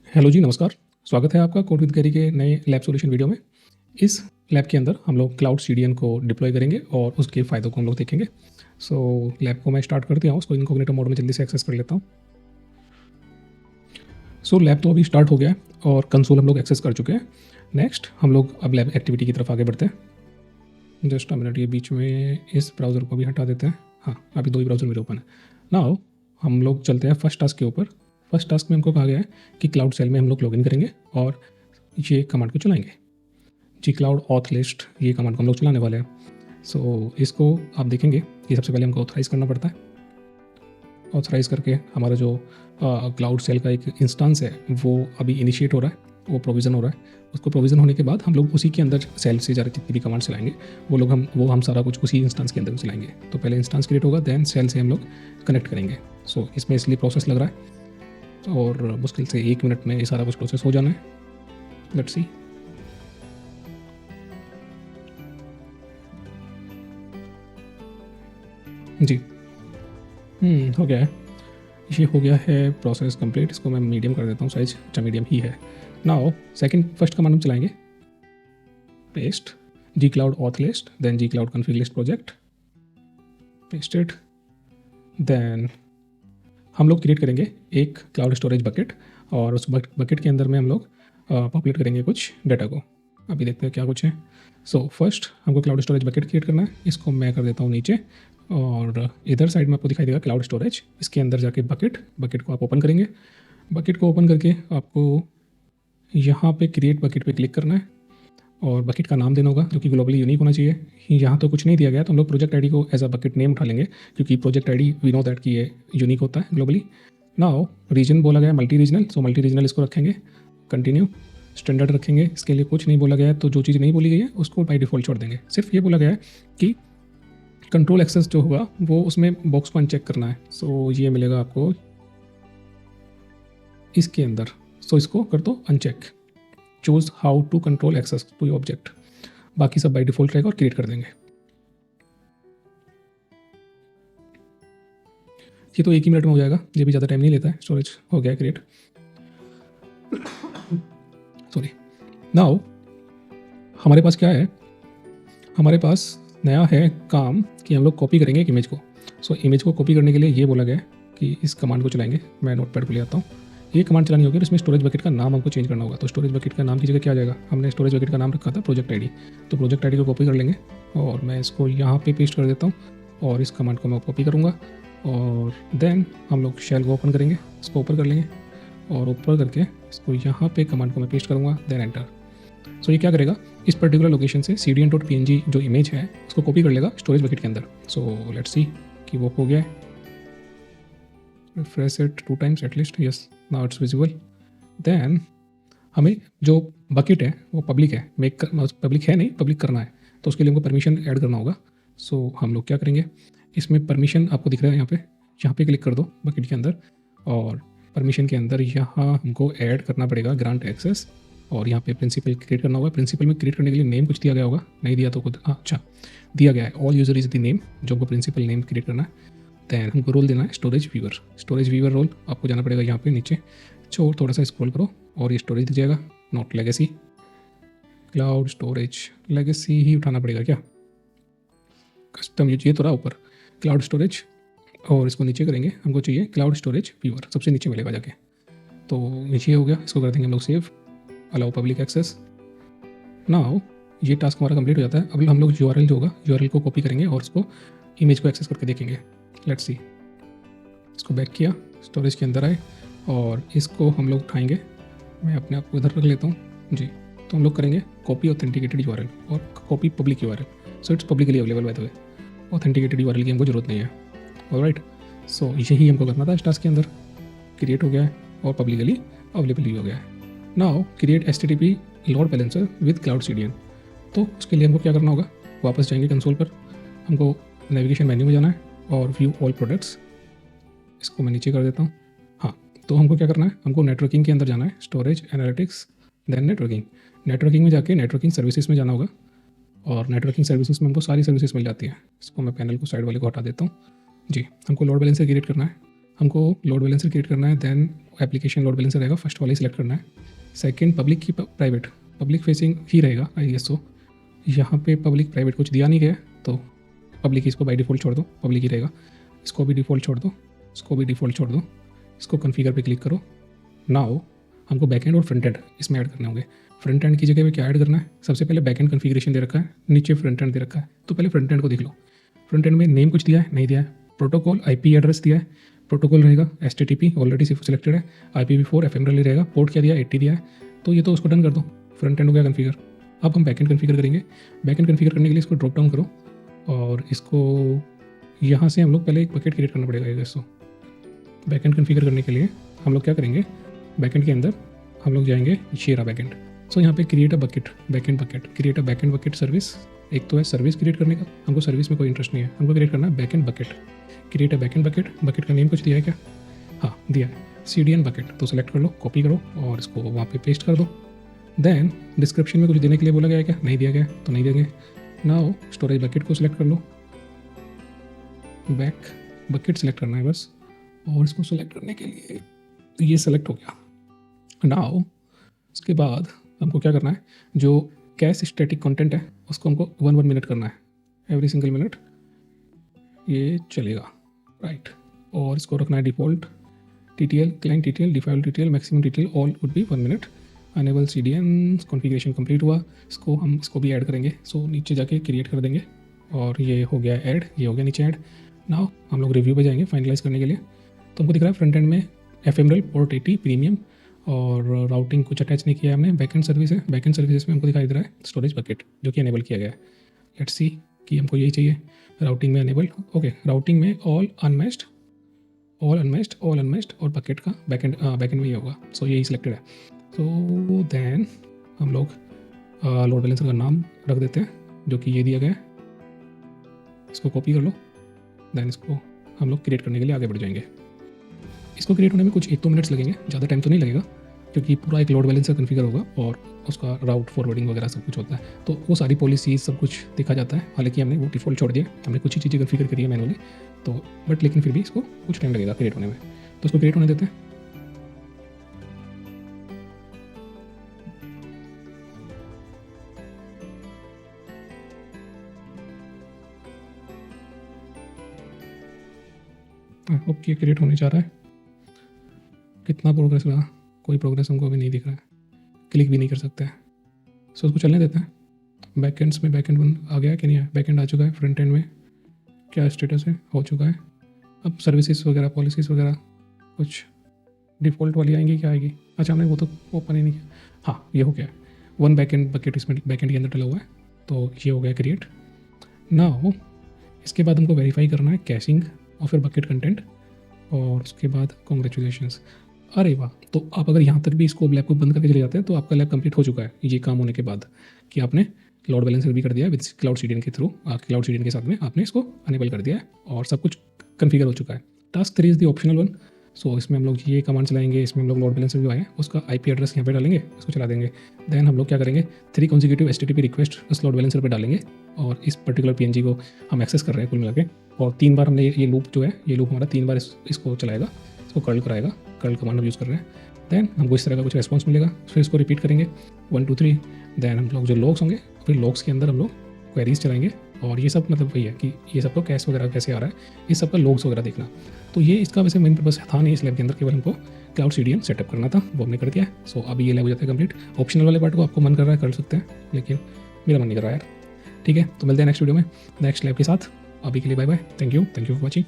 Hello जी, नमस्कार। स्वागत है आपका कोड विद गैरी के नए लैब सॉल्यूशन वीडियो में। इस लैब के अंदर हम लोग क्लाउड सीडीएन को डिप्लॉय करेंगे और उसके फ़ायदों को हम लोग देखेंगे। लैब को मैं स्टार्ट कर दिया हूँ, उसको इनकॉग्निटो मोड में जल्दी से एक्सेस कर लेता हूँ। लैब तो अभी स्टार्ट हो गया है और कंसोल हम लोग एक्सेस कर चुके हैं। नेक्स्ट हम लोग अब लैब एक्टिविटी की तरफ आगे बढ़ते हैं। जस्ट अ मिनट, ये बीच में इस ब्राउज़र को भी हटा देते हैं। हाँ, अभी 2 ही ब्राउज़र मेरे ओपन है। नाउ हम लोग चलते हैं फर्स्ट टास्क के ऊपर। फर्स्ट टास्क में हमको कहा गया है कि क्लाउड सेल में हम लोग लॉगिन करेंगे और ये कमांड को चलाएंगे। जी क्लाउड ऑथ लिस्ट, ये कमांड को हम लोग चलाने वाले हैं। इसको आप देखेंगे कि सबसे पहले हमको ऑथराइज़ करना पड़ता है। ऑथराइज़ करके हमारा जो क्लाउड सेल का एक इंस्टेंस है वो अभी इनिशिएट हो रहा है, वो प्रोविज़न हो रहा है। उसको प्रोविज़न होने के बाद हम लोग उसी के अंदर सेल से ज़्यादा जितनी भी कमांड चलाएंगे वो हम सारा कुछ उसी इंस्टेंस के अंदर चलाएंगे। तो पहले इंस्टेंस क्रिएट होगा, देन सेल से हम लोग कनेक्ट करेंगे। इसमें इसलिए प्रोसेस लग रहा है और मुश्किल से 1 मिनट में ये सारा कुछ प्रोसेस हो जाना है। Let's see. जी हो गया है, ये हो गया है प्रोसेस कंप्लीट। इसको मैं मीडियम कर देता हूँ साइज। अच्छा, मीडियम ही है। नाउ फर्स्ट कमांड हम चलाएंगे, paste gcloud auth list, then gcloud config list project, pasted. Then हम लोग क्रिएट करेंगे एक क्लाउड स्टोरेज बकेट और उस बकेट के अंदर में हम लोग पॉपुलेट करेंगे कुछ डाटा को। अभी देखते हैं क्या कुछ है। फर्स्ट हमको क्लाउड स्टोरेज बकेट क्रिएट करना है। इसको मैं कर देता हूँ नीचे और इधर साइड में आपको दिखाई देगा क्लाउड स्टोरेज। इसके अंदर जाके बकेट को आप ओपन करेंगे। बकेट को ओपन करके आपको यहाँ पे क्रिएट बकेट पे क्लिक करना है और बकेट का नाम देना होगा जो कि ग्लोबली यूनिक होना चाहिए। यहाँ तो कुछ नहीं दिया गया तो हम लोग प्रोजेक्ट आईडी को एज अ बकेट नेम उठा लेंगे क्योंकि project ID we know that कि ये यूनिक होता है ग्लोबली। नाउ रीजन बोला गया है मल्टी रीजनल, मल्टी रीजनल इसको रखेंगे। कंटिन्यू। स्टैंडर्ड रखेंगे, इसके लिए कुछ नहीं बोला गया है। तो जो चीज़ नहीं बोली गई है उसको बाई डिफ़ॉल्ट छोड़ देंगे। सिर्फ ये बोला गया है कि कंट्रोल एक्सेस जो होगा वो उसमें बॉक्स को अनचेक करना है। ये मिलेगा आपको इसके अंदर। इसको कर दो uncheck. Choose how to control access to your object. बाकी सब बाई डिफॉल्ट रहेगा और क्रिएट कर देंगे। ये तो 1 ही मिनट में हो जाएगा, ये भी ज़्यादा टाइम नहीं लेता है। स्टोरेज हो गया क्रिएट। सॉरी। नाउ हमारे पास क्या है, हमारे पास नया है काम कि हम लोग कॉपी करेंगे एक इमेज को। इमेज को कॉपी करने के लिए ये बोला गया है कि इस कमांड को चलाएंगे। मैं नोटपैड को ले आता हूँ। ये कमांड चलानी होगी और इसमें स्टोरेज बकेट का नाम हमको चेंज करना होगा। तो स्टोरेज बकेट का नाम की जगह क्या आ जाएगा, हमने स्टोरेज बकेट का नाम रखा था प्रोजेक्ट आईडी। तो प्रोजेक्ट आईडी को कॉपी कर लेंगे और मैं इसको यहाँ पे पेस्ट कर देता हूँ और इस कमांड को मैं कॉपी करूँगा और देन हम लोग शेल को ओपन करेंगे, इसको ऊपर कर लेंगे और ऊपर करके इसको यहाँ पे कमांड को मैं पेस्ट करूँगा, देन एंटर। ये क्या करेगा, इस पर्टिकुलर लोकेशन से cdn.png जो इमेज है उसको कॉपी कर लेगा स्टोरेज बकेट के अंदर। लेट्स सी कि वो हो गया है। Refresh it 2 times at least. Yes, now it's visible. Then हमें जो बकेट है वो पब्लिक है, पब्लिक है नहीं, पब्लिक करना है। तो उसके लिए हमको परमिशन ऐड करना होगा। हम लोग क्या करेंगे, इसमें परमिशन आपको दिख रहा है यहाँ पे क्लिक कर दो बकेट के अंदर और परमिशन के अंदर यहाँ हमको ऐड करना पड़ेगा ग्रांट एक्सेस और यहाँ पे प्रिंसिपल क्रिएट करना होगा। प्रिंसिपल में क्रिएट करने के लिए नेम कुछ दिया गया होगा, नहीं दिया तो खुद अच्छा दिया गया है। All user is the name, जो हमको प्रिंसिपल नेम क्रिएट करना है। दैन हमको रोल देना है storage viewer. Storage viewer role आपको जाना पड़ेगा यहाँ पे नीचे, थोड़ा सा स्क्रॉल करो और ये स्टोरेज दीजिएगा, not legacy. Cloud storage legacy ही उठाना पड़ेगा क्या, कस्टम ये तो रहा ऊपर क्लाउड स्टोरेज और इसको नीचे करेंगे। हमको चाहिए क्लाउड स्टोरेज व्यूअर, सबसे नीचे मिलेगा जाके। तो नीचे हो गया, इसको कर देंगे हम लोग save, allow public access. Now ये टास्क हमारा कंप्लीट हो जाता है। अब हम लोग यूआरएल जो होगा यूआरएल को कॉपी करेंगे और उसको इमेज को एक्सेस करके देखेंगे। Let's see. इसको बैक किया, स्टोरेज के अंदर आए और इसको हम लोग उठाएंगे। मैं अपने आप को इधर रख लेता हूँ जी। तो हम लोग करेंगे कॉपी ऑथेंटिकेटेड यूआरएल और copy public URL. It's publicly available by the way. Authenticated URL की हमको जरूरत नहीं है। ऑलराइट, यही हमको करना था इस टास्क के अंदर। क्रिएट हो गया है और पब्लिकली अवेलेबल भी हो गया है। Now create HTTP load balancer with cloud CDN। तो उसके लिए हमको क्या करना होगा, वापस जाएंगे कंसोल पर, हमको नेविगेशन मेन्यू में जाना है और व्यू ऑल प्रोडक्ट्स। इसको मैं नीचे कर देता हूँ। हाँ, तो हमको क्या करना है, हमको नेटवर्किंग के अंदर जाना है, storage analytics, then networking. Networking में जाके नेटवर्किंग सर्विसेज में जाना होगा और नेटवर्किंग सर्विसेज में हमको सारी सर्विसेज मिल जाती हैं। इसको मैं पैनल को साइड वाले को हटा देता हूँ जी। हमको लोड बैलेंसर क्रिएट करना है। हमको लोड बैलेंसर क्रिएट करना है, देन एप्लीकेशन लोड बैलेंसर रहेगा, फर्स्ट वाला ही सिलेक्ट करना है। सेकंड पब्लिक की प्राइवेट, पब्लिक फेसिंग ही रहेगा आई गेस। सो यहाँ पे पब्लिक प्राइवेट कुछ दिया नहीं गया तो पब्लिक इसको बाय डिफ़ॉल्ट छोड़ दो, पब्लिक ही रहेगा। इसको भी डिफ़ॉल्ट छोड़ दो, इसको भी डिफ़ॉल्ट छोड़ दो, इसको कॉन्फ़िगर पे क्लिक करो। नाउ हमको बैक एंड और फ्रंट एंड इसमें ऐड करने होंगे। फ्रंट एंड की जगह पे क्या ऐड करना है, सबसे पहले बैक एंड कॉन्फ़िगरेशन दे रखा है, नीचे फ्रंट एंड दे रखा है। तो पहले फ्रंट एंड को देख लो। फ्रंट एंड में नेम कुछ दिया है, नहीं दिया है। प्रोटोकॉल आईपी एड्रेस दिया है, प्रोटोकॉल रहेगा HTTP ऑलरेडी सिलेक्टेड है, IPv4 एफएमएल ही रहेगा। पोर्ट क्या दिया है, 80 दिया है, तो ये तो उसको डन कर दो। फ्रंट एंड हो गया कॉन्फ़िगर। अब हम बैक एंड कॉन्फ़िगर करेंगे। बैक एंड कॉन्फ़िगर करने के लिए इसको ड्रॉप डाउन करो और इसको यहाँ से हम लोग पहले एक बकेट क्रिएट करना पड़ेगा इसको। बैक एंड कॉन्फ़िगर करने के लिए हम लोग क्या करेंगे, बैक एंड के अंदर हम लोग जाएंगे शेरा बैक एंड। सो यहाँ पे create a bucket, back and bucket, create a back and bucket service. एक तो है सर्विस क्रिएट करने का, हमको सर्विस में कोई इंटरेस्ट नहीं है, हमको क्रिएट करना है back and bucket. Create a back and bucket, bucket का नेम कुछ दिया है क्या, हाँ दिया है, CDN बकेट। तो सेलेक्ट कर लो, कॉपी करो और इसको वहाँ पे पेस्ट कर दो। देन डिस्क्रिप्शन में कुछ देने के लिए बोला गया है क्या, नहीं दिया गया तो नहीं देंगे। नाउ स्टोरेज बकेट को सिलेक्ट कर लो, बैक बकेट सेलेक्ट करना है बस, और इसको सेलेक्ट करने के लिए ये सेलेक्ट हो गया। नाउ उसके बाद हमको क्या करना है, जो कैश स्टैटिक कंटेंट है उसको हमको 1 मिनट करना है, एवरी सिंगल मिनट ये चलेगा, राइट। और इसको रखना है default, TTL client TTL, default TTL, maximum TTL all would be 1 minute. Enable CDN configuration complete हुआ, हम इसको भी ऐड करेंगे। सो नीचे जाके क्रिएट कर देंगे और ये हो गया ऐड, ये हो गया नीचे ऐड। नाउ हम लोग रिव्यू पे जाएंगे फाइनलाइज करने के लिए। तो हमको दिख रहा है फ्रंट एंड में एफएमएल पोर्ट 80 प्रीमियम और राउटिंग कुछ अटैच नहीं किया है हमने। बैक एंड सर्विस है, बैक एंड सर्विसेज में हमको दिखाई दे रहा है स्टोरेज बकेट जो कि अनेबल किया गया है। लेट्स सी कि हमको यही चाहिए। राउटिंग में अनेबल, ओके। राउटिंग में ऑल अनमैच्ड और बकेट का बैक एंड में ये होगा। सो यही सिलेक्टेड है। सो देन हम लोग लोड बैलेंसर का नाम रख देते हैं जो कि ये दिया गया है। इसको कॉपी कर लो, देन इसको हम लोग क्रिएट करने के लिए आगे बढ़ जाएंगे। इसको क्रिएट होने में कुछ 1-2 मिनट्स लगेंगे, ज़्यादा टाइम तो नहीं लगेगा क्योंकि पूरा एक लोड बैलेंसर कॉन्फ़िगर होगा और उसका राउट फॉरवर्डिंग वगैरह सब कुछ होता है, तो वो सारी पॉलिसीज सब कुछ देखा जाता है। हालांकि हमने वो डिफ़ॉल्ट छोड़ दिया, हमने कुछ ही चीज़ें कॉन्फ़िगर करी है मैनुअली, तो बट लेकिन फिर भी इसको कुछ टाइम लगेगा क्रिएट होने में। तो इसको क्रिएट होने देते हैं। ओके, क्रिएट होने जा रहा है। कितना प्रोग्रेस रहा, कोई प्रोग्रेस हमको अभी नहीं दिख रहा है, क्लिक भी नहीं कर सकते हैं। सो उसको चलने देते हैं। बैकएंड्स में बैकएंड 1 आ गया कि नहीं आया, बैकएंड आ चुका है। फ्रंट एंड में क्या स्टेटस है, हो चुका है। अब सर्विसेज वगैरह पॉलिसीज़ वगैरह कुछ डिफ़ॉल्ट वाली आएंगी, क्या आएगी, अच्छा हमने वो तो ओपन ही नहीं किया। हाँ ये हो गया, 1 बैकएंड बकेट इसमें बैकएंड के अंदर डला हुआ है, तो ये हो गया क्रिएट। नाउ इसके बाद हमको वेरीफाई करना है कैशिंग और फिर बकेट कंटेंट, और उसके बाद कॉन्ग्रेचुलेशंस। अरे वाह, तो आप अगर यहाँ तक भी इसको लैब को बंद करके चले जाते हैं तो आपका लैब कंप्लीट हो चुका है ये काम होने के बाद, कि आपने लोड बैलेंसर भी कर दिया है विद क्लाउड CDN के थ्रू, क्लाउड CDN के साथ में आपने इसको अनेबल कर दिया है और सब कुछ कन्फिगर हो चुका है। Task 3 is the optional one. So इसमें हम लोग ये कमांड चलाएंगे, इसमें हम लोग लोड बैलेंसर जो है उसका IP एड्रेस यहाँ पे डालेंगे, उसको चला देंगे। देन हम लोग क्या करेंगे, 3 कॉन्जिक्यूटिव HTTP रिक्वेस्ट उस लोड बैलेंसर पे डालेंगे और इस पर्टिकुलर PNG को हम एक्सेस कर रहे हैं कुल मिला के, और 3 बार हमने ये लूप जो है, ये लूप हमारा 3 बार इसको चलाएगा, इसको कर्ल कराएगा, कर्ल कमांड हम यूज़ कर रहे हैं। देन हमको इस तरह का कुछ रेस्पॉन्स मिलेगा, फिर इसको रिपीट करेंगे 1 2 3। देन हम लोग जो लॉग्स होंगे, फिर लॉग्स के अंदर हम लोग क्वेरीज चलाएंगे, और ये सब मतलब वही है कि ये सबको कैश वगैरह कैसे आ रहा है, इस सबका लॉग्स वगैरह देखना। तो ये इसका वैसे मेन पर्पस था नहीं इस लैब के अंदर, केवल हमको क्लाउड CDN सेटअप करना था, वो हमने कर दिया है। सो अभी ये लैब हो जाता है कंप्लीट। ऑप्शनल वाले पार्ट को आपको मन कर रहा है कर सकते हैं, लेकिन मेरा मन नहीं कर रहा है यार। ठीक है, तो मिलते हैं नेक्स्ट वीडियो में नेक्स्ट लैब के साथ। अभी के लिए bye bye, thank you for watching.